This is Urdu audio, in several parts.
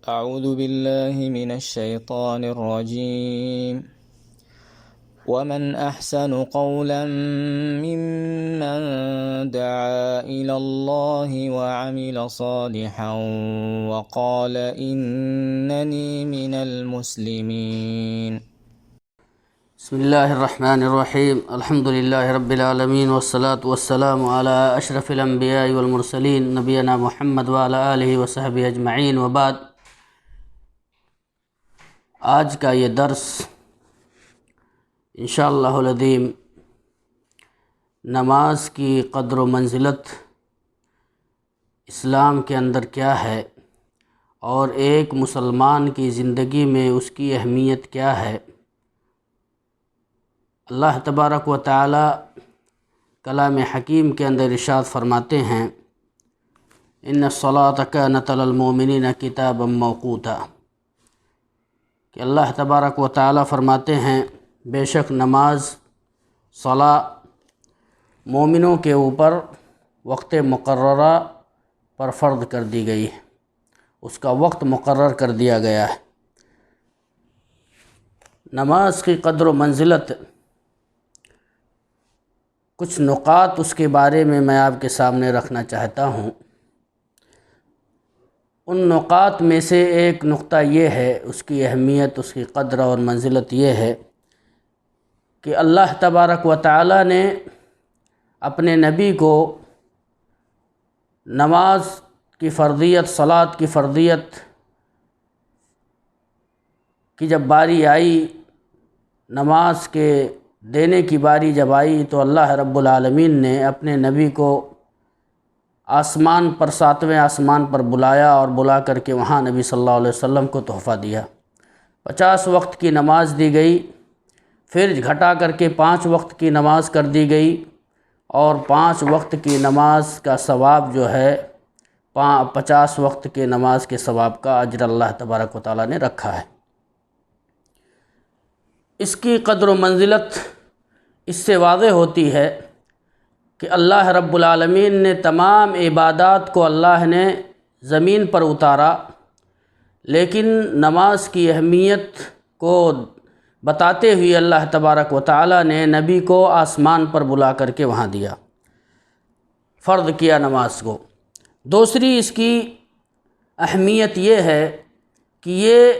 أعوذ بالله من الشيطان الرجيم ومن أحسن قولا ممن دعا إلى الله وعمل صالحا وقال إنني من المسلمين. بسم الله الرحمن الرحيم. الحمد لله رب العالمين والصلاة والسلام على أشرف الأنبياء والمرسلين نبينا محمد وعلى آله وصحبه أجمعين وبعد. آج کا یہ درس انشاءاللہ العظیم نماز کی قدر و منزلت اسلام کے اندر کیا ہے اور ایک مسلمان کی زندگی میں اس کی اہمیت کیا ہے. اللہ تبارک و تعالی کلام حکیم کے اندر ارشاد فرماتے ہیں ان الصلاۃ کانت علی المؤمنین کتابا موقوتا، کہ اللہ تبارک و تعالی فرماتے ہیں بے شک نماز صلاۃ مومنوں کے اوپر وقت مقررہ پر فرض کر دی گئی ہے، اس کا وقت مقرر کر دیا گیا ہے. نماز کی قدر و منزلت کچھ نقاط اس کے بارے میں آپ کے سامنے رکھنا چاہتا ہوں. ان نقاط میں سے ایک نقطہ یہ ہے، اس کی اہمیت، اس کی قدر اور منزلت یہ ہے کہ اللہ تبارک و تعالی نے اپنے نبی کو نماز کی فرضیت، صلاۃ کی فرضیت کی جب باری آئی، نماز کے دینے کی باری جب آئی، تو اللہ رب العالمین نے اپنے نبی کو آسمان پر، 7ویں آسمان پر بلایا اور بلا کر کے وہاں نبی صلی اللہ علیہ وسلم کو تحفہ دیا. 50 وقت کی نماز دی گئی، پھر گھٹا کر کے 5 وقت کی نماز کر دی گئی، اور 5 وقت کی نماز کا ثواب جو ہے 50 وقت کے نماز کے ثواب کا اجر اللہ تبارک و تعالیٰ نے رکھا ہے. اس کی قدر و منزلت اس سے واضح ہوتی ہے کہ اللہ رب العالمین نے تمام عبادات کو اللہ نے زمین پر اتارا، لیکن نماز کی اہمیت کو بتاتے ہوئے اللہ تبارک و تعالی نے نبی کو آسمان پر بلا کر کے وہاں دیا، فرض کیا نماز کو. دوسری اس کی اہمیت یہ ہے کہ یہ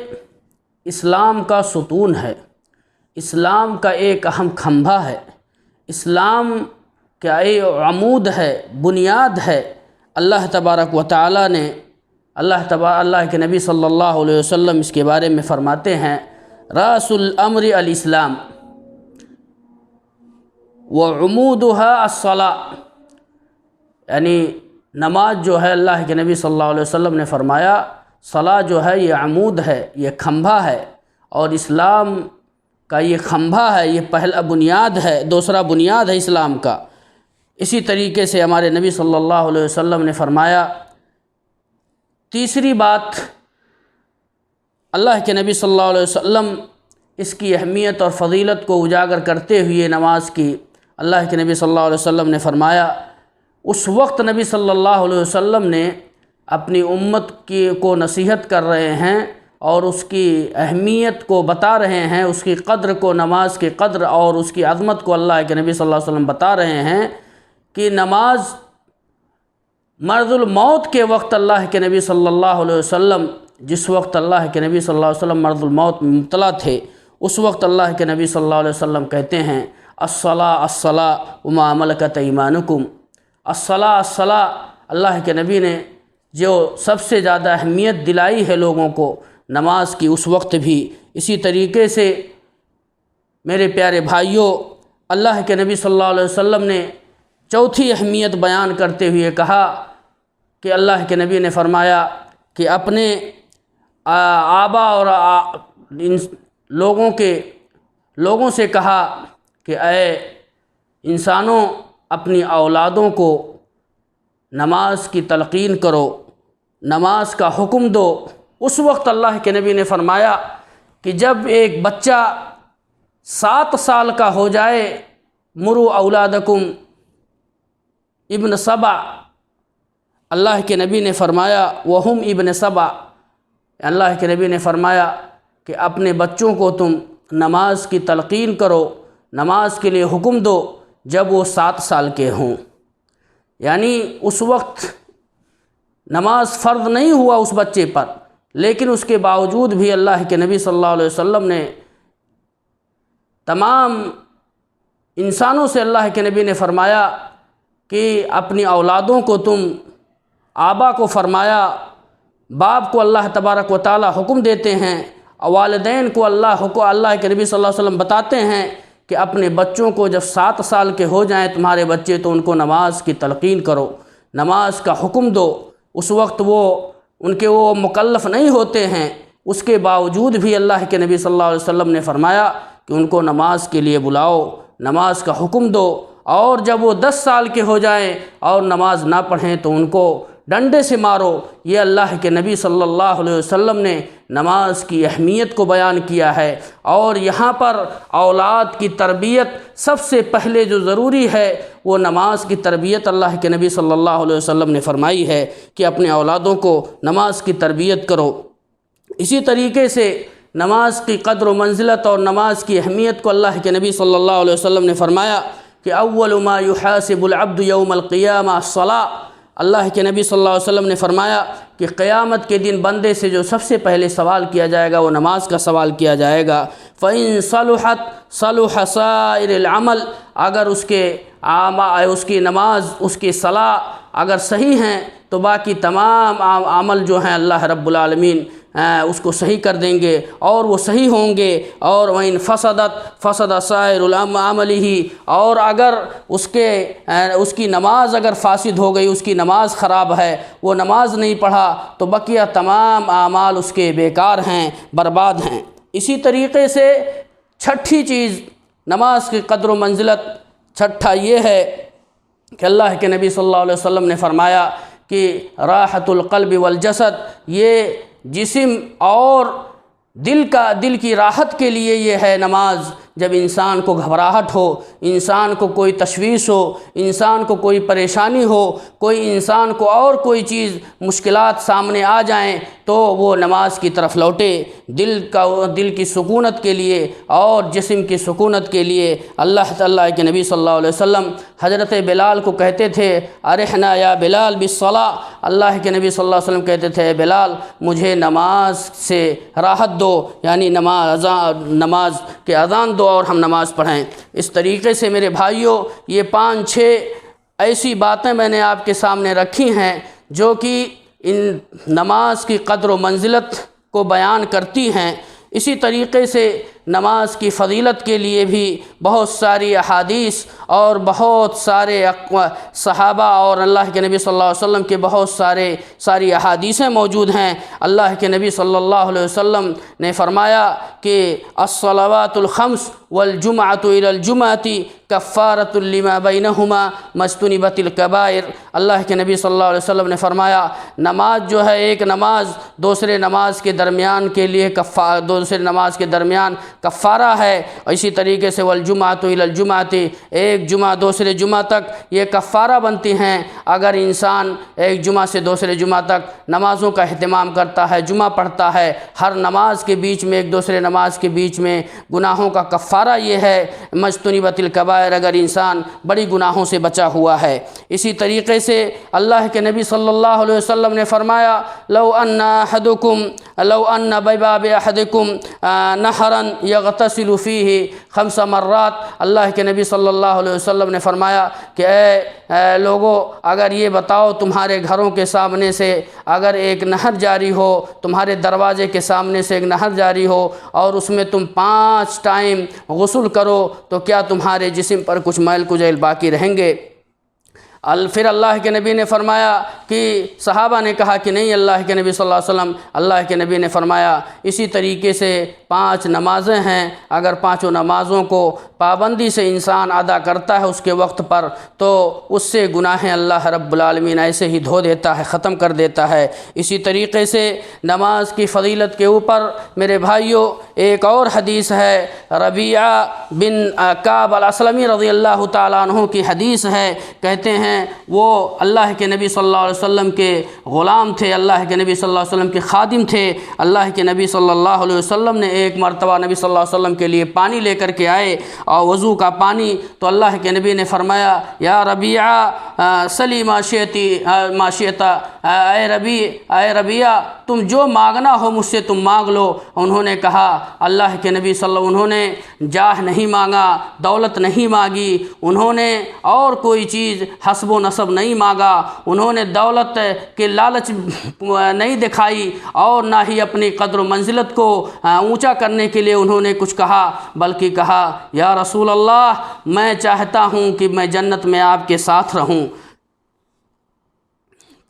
اسلام کا ستون ہے، اسلام کا ایک اہم کھمبا ہے، اسلام کا ایک عمود ہے، بنیاد ہے. اللہ تبارک و تعالی نے اللہ کے نبی صلی اللہ علیہ وسلم اس کے بارے میں فرماتے ہیں راس الامر الاسلام وعمودها الصلاۃ، یعنی نماز جو ہے، اللہ کے نبی صلی اللہ علیہ وسلم نے فرمایا صلاۃ جو ہے یہ عمود ہے، یہ کھمبا ہے، اور اسلام کا یہ کھمبا ہے، یہ پہلا بنیاد ہے، دوسرا بنیاد ہے اسلام کا. اسی طریقے سے ہمارے نبی صلی اللہ علیہ وسلم نے فرمایا. تیسری بات، اللہ کے نبی صلی اللہ علیہ وسلم اس کی اہمیت اور فضیلت کو اجاگر کرتے ہوئے نماز کی، اللہ کے نبی صلی اللہ علیہ وسلم نے فرمایا، اس وقت نبی صلی اللہ علیہ وسلم نے اپنی امت کو نصیحت کر رہے ہیں اور اس کی اہمیت کو بتا رہے ہیں، اس کی قدر کو، نماز کی قدر اور اس کی عظمت کو اللہ کے نبی صلی اللہ علیہ وسلم بتا رہے ہیں کہ نماز مرض الموت کے وقت اللہ کے نبی صلی اللہ علیہ وسلم، جس وقت اللہ کے نبی صلی اللہ علیہ وسلم مرض الموت میں مبتلا تھے، اس وقت اللہ کے نبی صلی اللہ علیہ وسلم کہتے ہیں الصلاۃ الصلاۃ وما ملکت ایمانکم. الصلاۃ الصلاۃ، اللہ کے نبی نے جو سب سے زیادہ اہمیت دلائی ہے لوگوں کو نماز کی، اس وقت بھی. اسی طریقے سے میرے پیارے بھائیوں، اللہ کے نبی صلی اللہ علیہ وسلم نے چوتھی اہمیت بیان کرتے ہوئے کہا کہ اللہ کے نبی نے فرمایا کہ اپنے آبا اور لوگوں سے کہا کہ اے انسانوں، اپنی اولادوں کو نماز کی تلقین کرو، نماز کا حکم دو. اس وقت اللہ کے نبی نے فرمایا کہ جب ایک بچہ 7 سال کا ہو جائے، مرو اولادکم ابن 7، اللہ کے نبی نے فرمایا وہم ابن 7، اللہ کے نبی نے فرمایا کہ اپنے بچوں کو تم نماز کی تلقین کرو، نماز کے لیے حکم دو جب وہ 7 سال کے ہوں، یعنی اس وقت نماز فرض نہیں ہوا اس بچے پر، لیکن اس کے باوجود بھی اللہ کے نبی صلی اللہ علیہ وسلم نے تمام انسانوں سے اللہ کے نبی نے فرمایا کہ اپنی اولادوں کو تم، آبا کو فرمایا، باپ کو اللہ تبارک و تعالی حکم دیتے ہیں، والدین کو اللہ کے نبی صلی اللہ علیہ وسلم بتاتے ہیں کہ اپنے بچوں کو جب 7 سال کے ہو جائیں تمہارے بچے تو ان کو نماز کی تلقین کرو، نماز کا حکم دو۔ اس وقت وہ مکلف نہیں ہوتے ہیں، اس کے باوجود بھی اللہ کے نبی صلی اللہ علیہ وسلم نے فرمایا کہ ان کو نماز کے لیے بلاؤ، نماز کا حکم دو، اور جب وہ 10 سال کے ہو جائیں اور نماز نہ پڑھیں تو ان کو ڈنڈے سے مارو۔ یہ اللہ کے نبی صلی اللہ علیہ وسلم نے نماز کی اہمیت کو بیان کیا ہے، اور یہاں پر اولاد کی تربیت سب سے پہلے جو ضروری ہے وہ نماز کی تربیت اللہ کے نبی صلی اللہ علیہ وسلم نے فرمائی ہے کہ اپنے اولادوں کو نماز کی تربیت کرو۔ اسی طریقے سے نماز کی قدر و منزلت اور نماز کی اہمیت کو اللہ کے نبی صلی اللہ علیہ وسلم نے فرمایا کہ اول ما یحاسب العبد یوم القیامہ الصلاۃ۔ اللہ کے نبی صلی اللہ علیہ وسلم نے فرمایا کہ قیامت کے دن بندے سے جو سب سے پہلے سوال کیا جائے گا وہ نماز کا سوال کیا جائے گا۔ فَإِن صَلُحَتْ صَلُحَ سَائِرُ الْعَمَلِ، اگر اس کی نماز، اس کی صلاح اگر صحیح ہیں تو باقی تمام عمل جو ہیں اللہ رب العالمین اس کو صحیح کر دیں گے اور وہ صحیح ہوں گے۔ اور وَإِن فَسَدَتْ فَسَدَ سَائِرُ عَمَلِهِ، اور اگر اس کی نماز اگر فاسد ہو گئی، اس کی نماز خراب ہے، وہ نماز نہیں پڑھا تو بقیہ تمام اعمال اس کے بیکار ہیں، برباد ہیں۔ اسی طریقے سے چھٹی چیز نماز کی قدر و منزلت، چھٹا یہ ہے کہ اللہ کے نبی صلی اللہ علیہ وسلم نے فرمایا کہ راحت القلب والجسد، یہ جسم اور دل کی راحت کے لیے یہ ہے نماز۔ جب انسان کو گھبراہٹ ہو، انسان کو کوئی تشویش ہو، انسان کو کوئی پریشانی ہو، کوئی انسان کو اور کوئی چیز مشکلات سامنے آ جائیں تو وہ نماز کی طرف لوٹے، دل کی سکونت کے لیے اور جسم کی سکونت کے لیے۔ اللہ تعالیٰ کے نبی صلی اللہ علیہ وسلم حضرت بلال کو کہتے تھے ارحنا یا بلال بالصلاۃ، اللہ کے نبی صلی اللہ علیہ وسلم کہتے تھے بلال مجھے نماز سے راحت دو، یعنی نماز کے اذان دو اور ہم نماز پڑھیں۔ اس طریقے سے میرے بھائیوں، یہ 5-6 ایسی باتیں میں نے آپ کے سامنے رکھی ہیں جو کہ ان نماز کی قدر و منزلت کو بیان کرتی ہیں۔ اسی طریقے سے نماز کی فضیلت کے لیے بھی بہت ساری احادیث اور بہت سارے صحابہ اور اللہ کے نبی صلی اللہ علیہ وسلم کے بہت ساری احادیثیں موجود ہیں۔ اللہ کے نبی صلی اللہ علیہ وسلم نے فرمایا کہ الصلوات الخمس والجمعۃ الی الجمعۃ کفارۃ لما بینہما ما اجتنبت الکبائر۔ اللہ کے نبی صلی اللہ علیہ وسلم نے فرمایا نماز جو ہے، ایک نماز دوسرے نماز کے درمیان کے لیے دوسرے نماز کے درمیان کفارہ ہے، اور اسی طریقے سے والجمعۃ الی الجمعۃ، ایک جمعہ دوسرے جمعہ تک یہ کفارہ بنتی ہیں۔ اگر انسان ایک جمعہ سے دوسرے جمعہ تک نمازوں کا اہتمام کرتا ہے، جمعہ پڑھتا ہے، ہر نماز کے بیچ میں ایک دوسرے نماز کے بیچ میں گناہوں کا کفارہ یہ ہے مجتنبت الکبائر، اگر انسان بڑی گناہوں سے بچا ہوا ہے۔ اسی طریقے سے اللہ کے نبی صلی اللہ علیہ وسلم نے فرمایا لو ان بباب احدکم نہرا یغتسل فیہ 5 مرات، اللہ کے نبی صلی اللہ علیہ وسلم نے فرمایا کہ اے لوگو، اگر یہ بتاؤ تمہارے گھروں کے سامنے سے اگر ایک نہر جاری ہو، تمہارے دروازے کے سامنے سے ایک نہر جاری ہو اور اس میں تم 5 ٹائم غسل کرو تو کیا تمہارے جسم پر کچھ میل کچیل باقی رہیں گے؟ پھر اللہ کے نبی نے فرمایا کہ صحابہ نے کہا کہ نہیں اللہ کے نبی صلی اللہ علیہ وسلم، اللہ کے نبی نے فرمایا اسی طریقے سے 5 نمازیں ہیں، اگر 5 نمازوں کو پابندی سے انسان ادا کرتا ہے اس کے وقت پر تو اس سے گناہیں اللہ رب العالمین ایسے ہی دھو دیتا ہے، ختم کر دیتا ہے۔ اسی طریقے سے نماز کی فضیلت کے اوپر میرے بھائیوں ایک اور حدیث ہے، ربیعہ بن کعب الاسلمی رضی اللہ تعالیٰ عنہ کی حدیث ہے، کہتے ہیں ہیں وہ اللہ کے نبی صلی اللہ علیہ وسلم کے غلام تھے، اللہ کے نبی صلی اللہ علیہ وسلم کے خادم تھے۔ اللہ کے نبی صلی اللہ علیہ وسلم نے ایک مرتبہ نبی صلی اللہ علیہ وسلم کے لیے پانی لے کر کے آئے اور وضو کا پانی، تو اللہ کے نبی نے فرمایا یا ربیعہ سلی ما شئت، اے ربیعہ تم جو مانگنا ہو مجھ سے تم مانگ لو۔ انہوں نے کہا اللہ کے نبی صلی اللہ علیہ وسلم، انہوں نے جاہ نہیں مانگا، دولت نہیں مانگی، انہوں نے اور کوئی چیز حسب و نسب نہیں مانگا، انہوں نے دولت کے لالچ نہیں دکھائی اور نہ ہی اپنی قدر و منزلت کو اونچا کرنے کے لیے انہوں نے کچھ کہا، بلکہ کہا یا رسول اللہ میں چاہتا ہوں کہ میں جنت میں آپ کے ساتھ رہوں۔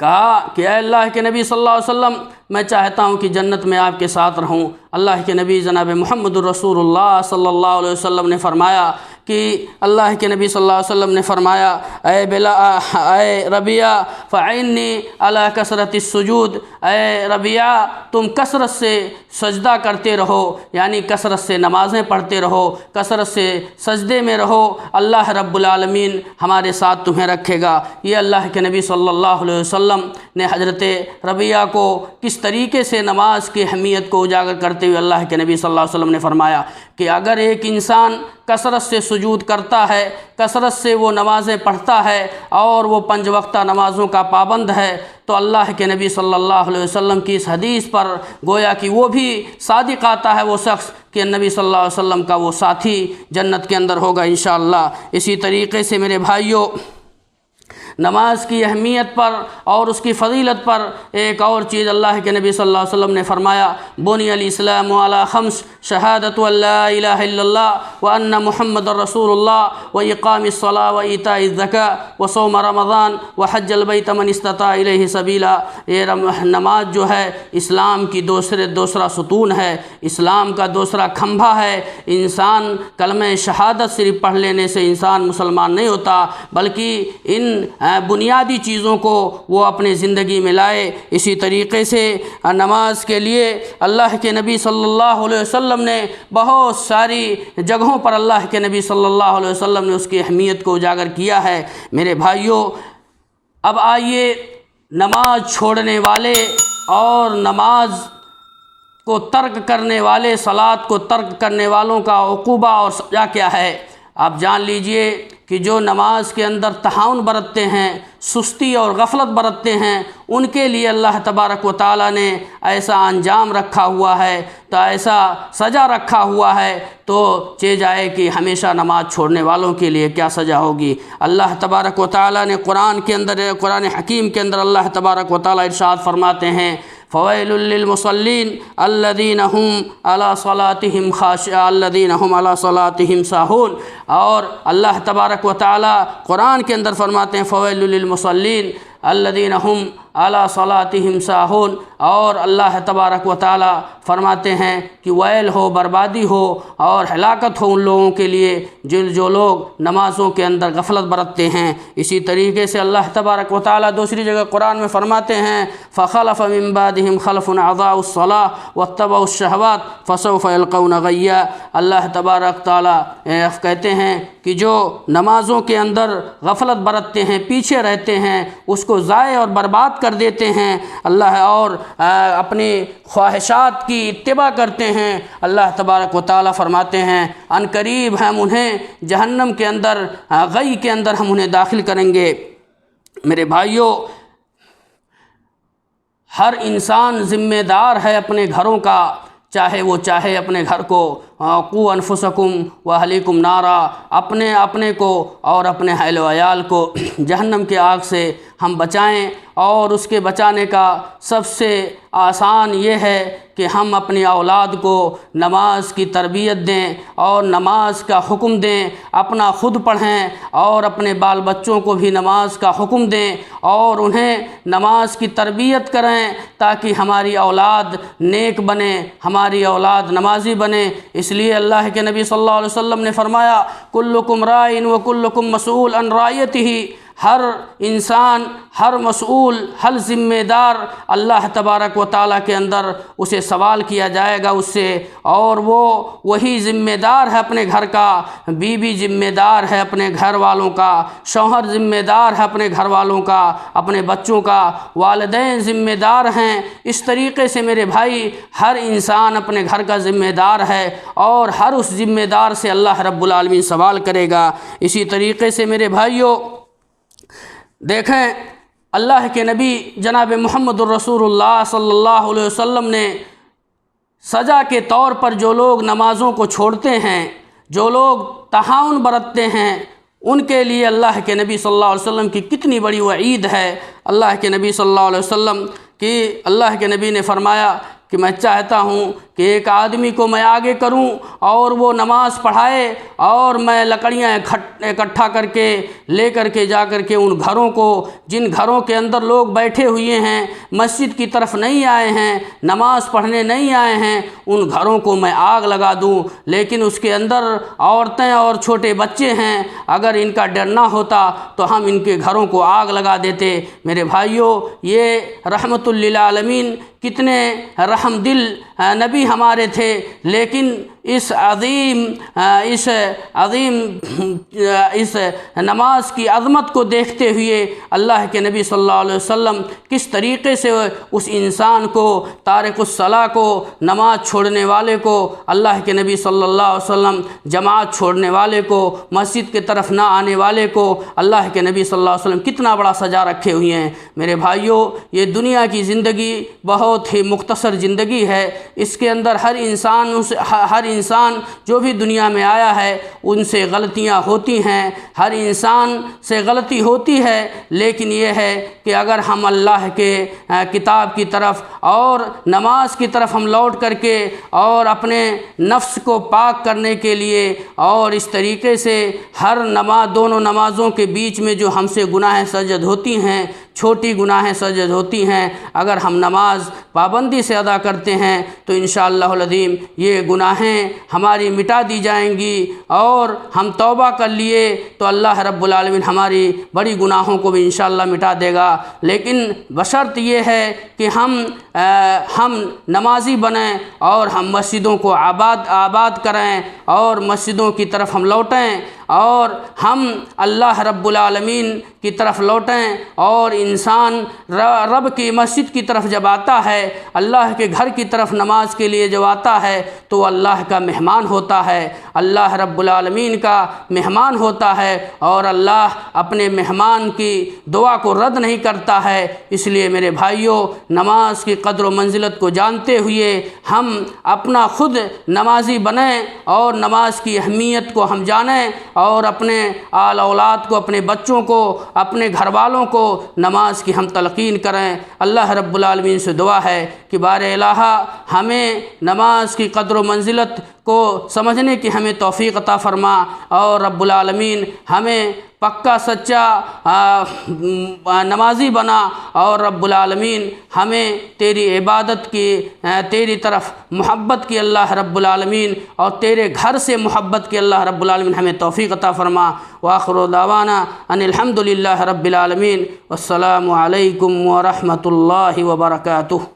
کہا کہ اے اللہ کے نبی صلی اللہ علیہ وسلم میں چاہتا ہوں کہ جنت میں آپ کے ساتھ رہوں۔ اللہ کے نبی جناب محمد الرسول اللہ صلی اللہ علیہ وسلم نے فرمایا کہ اللہ کے نبی صلی اللہ علیہ وسلم نے فرمایا اے ربیعہ فعنی علی کثرت السجود، اے ربیعہ تم کثرت سے سجدہ کرتے رہو، یعنی کثرت سے نمازیں پڑھتے رہو، کثرت سے سجدے میں رہو، اللہ رب العالمین ہمارے ساتھ تمہیں رکھے گا۔ یہ اللہ کے نبی صلی اللہ علیہ وسلم نے حضرت ربیعہ کو کس طریقے سے نماز کی اہمیت کو اجاگر کرتے ہوئے اللہ کے نبی صلی اللہ علیہ وسلم نے فرمایا کہ اگر ایک انسان کثرت سے سجود کرتا ہے، کثرت سے وہ نمازیں پڑھتا ہے اور وہ 5 وقتہ نمازوں کا پابند ہے، تو اللہ کے نبی صلی اللہ علیہ وسلم کی اس حدیث پر گویا کہ وہ بھی صادق آتا ہے وہ شخص کہ نبی صلی اللہ علیہ وسلم کا وہ ساتھی جنت کے اندر ہوگا انشاءاللہ۔ اسی طریقے سے میرے بھائیوں، نماز کی اہمیت پر اور اس کی فضیلت پر ایک اور چیز اللہ کے نبی صلی اللہ علیہ وسلم نے فرمایا بنی الاسلام علی خمس شہادت ان لا الہ الا اللہ وان محمد رسول اللہ واقام الصلاۃ وایتاء الزکاۃ وصوم رمضان وحج البیت من استطاع الیہ سبیلا۔ یہ نماز جو ہے اسلام کی دوسرا ستون ہے، اسلام کا دوسرا کھمبا ہے۔ انسان کلمہ شہادت صرف پڑھ لینے سے انسان مسلمان نہیں ہوتا، بلکہ ان بنیادی چیزوں کو وہ اپنی زندگی میں لائے۔ اسی طریقے سے نماز کے لیے اللہ کے نبی صلی اللہ علیہ وسلم نے بہت ساری جگہوں پر اللہ کے نبی صلی اللہ علیہ وسلم نے اس کی اہمیت کو اجاگر کیا ہے۔ میرے بھائیوں، اب آئیے نماز چھوڑنے والے اور نماز کو ترک کرنے والے، صلاۃ کو ترک کرنے والوں کا عقوبہ اور سزا کیا ہے۔ آپ جان لیجئے کہ جو نماز کے اندر تہاون برتتے ہیں، سستی اور غفلت برتتے ہیں، ان کے لیے اللہ تبارک و تعالیٰ نے ایسا انجام رکھا ہوا ہے، تو ایسا سزا رکھا ہوا ہے، تو چہ جائے کہ ہمیشہ نماز چھوڑنے والوں کے لیے کیا سزا ہوگی۔ اللہ تبارک و تعالیٰ نے قرآن حکیم کے اندر اللہ تبارک و تعالیٰ ارشاد فرماتے ہیں فویل للمصلین الذین هم علی صلاتهم خاشعون الذین هم علی صلاتهم ساہون۔ اور اللہ تبارک و تعالیٰ قرآن کے اندر فرماتے ہیں فویل للمصلین الذین هم علی صلاتهم ساہون، اور اللہ تبارک و تعالیٰ فرماتے ہیں کہ ویل ہو، بربادی ہو اور ہلاکت ہو ان لوگوں کے لیے جو لوگ نمازوں کے اندر غفلت برتتے ہیں۔ اسی طریقے سے اللہ تبارک و تعالیٰ دوسری جگہ قرآن میں فرماتے ہیں فخلف من بعدهم خلف اضاعوا الصلاۃ واتبعوا الشہوات فسوف یلقون غیا۔ اللہ تبارک تعالیٰ کہتے ہیں کہ جو نمازوں کے اندر غفلت برتتے ہیں، پیچھے رہتے ہیں، اس کو ضائع اور برباد کر دیتے ہیں اللہ، اور اپنی خواہشات کی اتباع کرتے ہیں، اللہ تبارک و تعالیٰ فرماتے ہیں ان قریب ہم انہیں جہنم کے اندر، غی کے اندر ہم انہیں داخل کریں گے۔ میرے بھائیوں، ہر انسان ذمہ دار ہے اپنے گھروں کا، چاہے وہ چاہے اپنے گھر کو قو انفسکم واہلیکم نارا، اپنے کو اور اپنے اہل و عیال کو جہنم کے آگ سے ہم بچائیں۔ اور اس کے بچانے کا سب سے آسان یہ ہے کہ ہم اپنی اولاد کو نماز کی تربیت دیں اور نماز کا حکم دیں، اپنا خود پڑھیں اور اپنے بال بچوں کو بھی نماز کا حکم دیں اور انہیں نماز کی تربیت کریں، تاکہ ہماری اولاد نیک بنے، ہماری اولاد نمازی بنے۔ اس لیے اللہ کے نبی صلی اللہ علیہ وسلم نے فرمایا کلکم راعٍ وکلکم مسئول عن رعیتہ، ہر انسان، ہر مسئول، ہر ذمہ دار اللہ تبارک و تعالیٰ کے اندر اسے سوال کیا جائے گا اس سے، اور وہی ذمہ دار ہے اپنے گھر کا، بیوی ذمہ دار ہے اپنے گھر والوں کا، شوہر ذمہ دار ہے اپنے گھر والوں کا، اپنے بچوں کا، والدین ذمہ دار ہیں۔ اس طریقے سے میرے بھائی ہر انسان اپنے گھر کا ذمہ دار ہے، اور ہر اس ذمہ دار سے اللہ رب العالمین سوال کرے گا۔ اسی طریقے سے میرے بھائیوں دیکھیں، اللہ کے نبی جناب محمد الرسول اللہ صلی اللہ علیہ وسلم نے سزا کے طور پر جو لوگ نمازوں کو چھوڑتے ہیں، جو لوگ تہاون برتتے ہیں، ان کے لیے اللہ کے نبی صلی اللہ علیہ وسلم کی کتنی بڑی وعید ہے۔ اللہ کے نبی صلی اللہ علیہ وسلم کی اللہ کے نبی نے فرمایا کہ میں چاہتا ہوں کہ ایک آدمی کو میں آگے کروں اور وہ نماز پڑھائے، اور میں لکڑیاں اکٹھا کر کے لے کر کے جا کر کے ان گھروں کو، جن گھروں کے اندر لوگ بیٹھے ہوئے ہیں، مسجد کی طرف نہیں آئے ہیں، نماز پڑھنے نہیں آئے ہیں، ان گھروں کو میں آگ لگا دوں، لیکن اس کے اندر عورتیں اور چھوٹے بچے ہیں، اگر ان کا ڈر نہ ہوتا تو ہم ان کے گھروں کو آگ لگا دیتے۔ میرے بھائیوں، یہ رحمت للعالمین کتنے رحم دل نبی ہمارے تھے، لیکن اس نماز کی عظمت کو دیکھتے ہوئے اللہ کے نبی صلی اللہ علیہ وسلم کس طریقے سے اس انسان کو، تارک الصلاۃ کو، نماز چھوڑنے والے کو، اللہ کے نبی صلی اللہ علیہ وسلم جماعت چھوڑنے والے کو، مسجد کی طرف نہ آنے والے کو اللہ کے نبی صلی اللہ علیہ وسلم کتنا بڑا سزا رکھے ہوئے ہیں۔ میرے بھائیوں، یہ دنیا کی زندگی بہت ہی مختصر زندگی ہے، اس کے اندر ہر انسان جو بھی دنیا میں آیا ہے ان سے غلطیاں ہوتی ہیں، ہر انسان سے غلطی ہوتی ہے، لیکن یہ ہے کہ اگر ہم اللہ کے کتاب کی طرف اور نماز کی طرف ہم لوٹ کر کے اور اپنے نفس کو پاک کرنے کے لیے، اور اس طریقے سے ہر دونوں نمازوں کے بیچ میں جو ہم سے گناہیں سرزد ہوتی ہیں، چھوٹی گناہیں سرزد ہوتی ہیں، اگر ہم نماز پابندی سے ادا کرتے ہیں تو انشاءاللہ العظیم یہ گناہیں ہماری مٹا دی جائیں گی، اور ہم توبہ کر لیے تو اللہ رب العالمین ہماری بڑی گناہوں کو بھی انشاءاللہ مٹا دے گا۔ لیکن بشرط یہ ہے کہ ہم نمازی بنیں، اور ہم مسجدوں کو آباد کریں، اور مسجدوں کی طرف ہم لوٹیں، اور ہم اللہ رب العالمین کی طرف لوٹیں، اور انسان رب کی مسجد کی طرف جب آتا ہے، اللہ کے گھر کی طرف نماز کے لیے جب آتا ہے تو اللہ کا مہمان ہوتا ہے، اللہ رب العالمین کا مہمان ہوتا ہے، اور اللہ اپنے مہمان کی دعا کو رد نہیں کرتا ہے۔ اس لیے میرے بھائیوں، نماز کی قدر و منزلت کو جانتے ہوئے ہم اپنا خود نمازی بنیں، اور نماز کی اہمیت کو ہم جانیں، اور اپنے آل اولاد کو، اپنے بچوں کو، اپنے گھر والوں کو نماز کی ہم تلقین کریں۔ اللہ رب العالمین سے دعا ہے کہ بار الہ ہمیں نماز کی قدر و منزلت کو سمجھنے کی ہمیں توفیق عطا فرما، اور رب العالمین ہمیں پکا سچا نمازی بنا، اور رب العالمین ہمیں تیری عبادت کی، تیری طرف محبت کی اللہ رب العالمین، اور تیرے گھر سے محبت کی اللہ رب العالمین ہمیں توفیق عطا فرما۔ وآخر دعوانا ان الحمد للہ رب العالمین، والسلام علیکم ورحمۃ اللہ وبرکاتہ۔